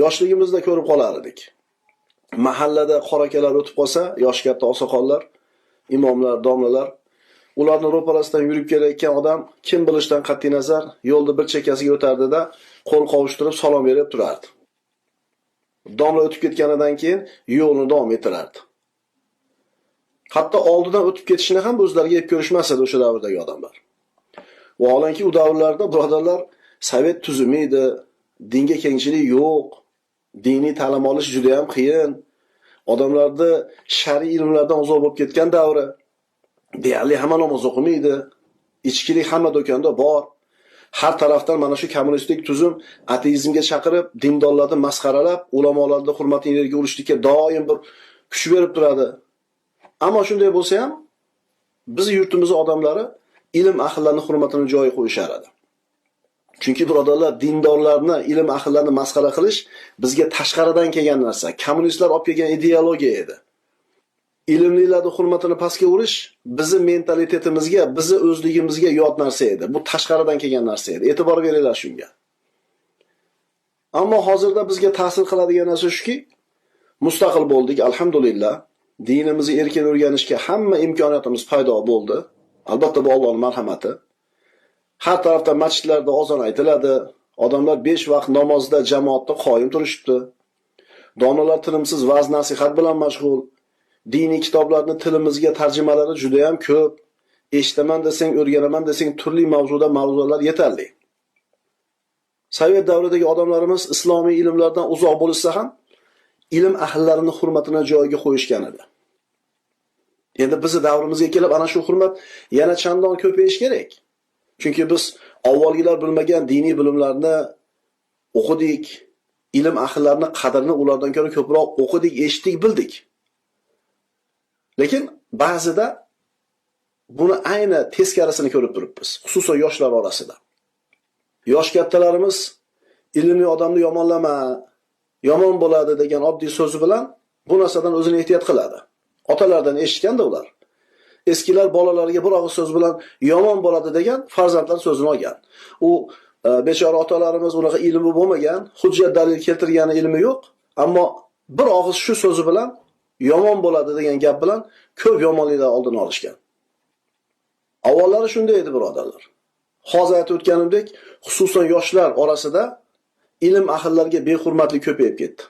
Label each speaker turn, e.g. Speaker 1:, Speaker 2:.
Speaker 1: Yoshligimizda ko'rib qolar edik. Mahallada qorakalar o'tib qolsa, yosh katta oqsoqollar, imomlar, domlalar, ularning ro'parasidan yurib kelayotgan odam kim bilishdan qat'iy nazar yo'lda bir chekkasiga o'tardida, qo'l qovushtirib salom berib turardi. Domla o'tib ketganidan keyin yo'lni davom ettirardi. Hatto oldidan o'tib ketishni ham o'zlariga yeb ko'rishmas edi o'sha davrdagi odamlar. Vaholanki u davrlarda birodarlar sovet tuzumi edi, dinga kengchilik yo'q, diniy ta'lim olish juda ham qiyin. Odamlarni shar'iy ilmlardan uzoq bo'lib ketgan davri. Deyarli hamma namoz o'qimaydi. Ichkilik hamma do'konda bor. Har tarafdan mana shu kommunistik tuzum ateizmga chaqirib, dindorlarni masxaralab, ulamolarni hurmatini yerga urishlikka doim bir kuch berib turadi. Ammo shunday bo'lsa ham, biz yurtimizning odamlari ilm ahllarining hurmatini joyiga qo'yishar edi. Chunki birodarlar, dindorlarni, ilm ahllarini masxara qilish bizga tashqaridan kelgan narsa, kommunistlar olib kelgan ideologiya edi. Ilmlilarning hurmatini pastga urish bizning mentalitetimizga, bizning o'zligimizga yot narsa edi. Bu tashqaridan kelgan narsa edi. E'tibor beringlar shunga. Ammo hozirda bizga ta'sir qiladigan narsa shuki, mustaqil bo'ldik, alhamdulillah. Dinimizni erkin o'rganishga hamma imkoniyatimiz paydo bo'ldi. Albatta bu Allohning marhamati. Har tarafdan masjidlarda azon aytiladi. Odamlar 5 vaqt namozda jamoatda qoyim turishibdi. Domlalar tinimsiz va'z nasihat bilan mashg'ul. Diniy kitoblarning tilimizga tarjimalari juda ham ko'p. Eshitaman desang, o'rganaman desang, turli mavzular yetarli. Sovet davridagi odamlarimiz islomiy ilmlardan uzoq bo'lsa ham, ilm ahllarining hurmatini joyiga qo'yishgan edi. Endi bizni davrimizga kelib ana shu hurmat yana chandon ko'payish kerak. Chunki biz avvalgilar bilmagan diniy bilimlarni o'qidik, ilm ahllarining qadrini ulardan ko'ra ko'proq o'qidik, eshitdik, bildik. Lekin ba'zida buni ayni teskarisini ko'rib turibmiz, xususan yoshlar orasida. Yosh kattalarimiz ilmli odamni yomonlama, yomon bo'ladi degan oddiy so'zi bilan bu narsadan o'zini ehtiyot qiladi. Otalardan eshitganda ular. Eskilar bolalariga bir og'iz so'z bilan yomon bo'ladi degan farzandlar so'zini olgan. U bechora otalarimiz unaqa ilmi bo'lmagan, hujjat dalil keltirgani ilmi yo'q, ammo bir og'iz shu so'zi bilan yomon bo'ladi degan gap bilan ko'p yomonliklar oldini olishgan. Avvallari shunday edi birodarlar. Hozir aytib o'tganimdek, xususan yoshlar orasida ilm ahllariga behurmatlik ko'payib ketdi.